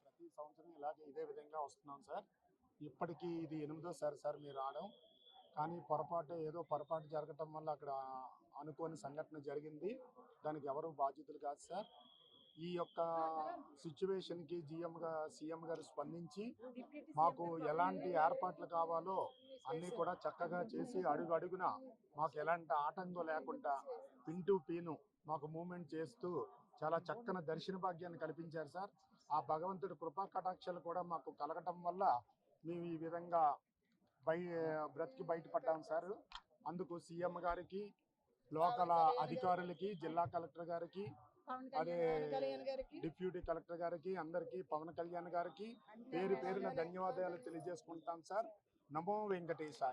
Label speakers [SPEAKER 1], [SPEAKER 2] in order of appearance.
[SPEAKER 1] ప్రతి సంవత్సరం ఇలాగే ఇదే విధంగా వస్తున్నాం సార్. ఇప్పటికీ ఇది 8వ సార్ మీరు రావడం. కానీ పొరపాటు జరగటం వల్ల అక్కడ అనుకోని సంఘటన జరిగింది. దానికి ఎవరు బాధ్యుతులు కాదు సార్. ఈ యొక్క సిచ్యువేషన్కి సీఎం గారు స్పందించి మాకు ఎలాంటి ఏర్పాట్లు కావాలో అన్నీ కూడా చక్కగా చేసి అడుగున మాకు ఎలాంటి ఆటంకం లేకుండా పిన్ టు పిన్ మాకు మూమెంట్ చేస్తూ చాలా చక్కని దర్శన భాగ్యాన్ని కల్పించారు సార్. ఆ భగవంతుడి కృపా కటాక్షాలు కూడా మాకు కలగటం వల్ల మేము ఈ విధంగా బ్రతికి బయటపడ్డాం సార్. అందుకు సీఎం గారికి, లోకల్ అధికారులకి, జిల్లా కలెక్టర్ గారికి, అదే డిప్యూటీ కలెక్టర్ గారికి, అందరికీ, పవన్ కళ్యాణ్ గారికి పేరున ధన్యవాదాలు తెలియజేసుకుంటాం సార్. నమో వెంకటేశాయ.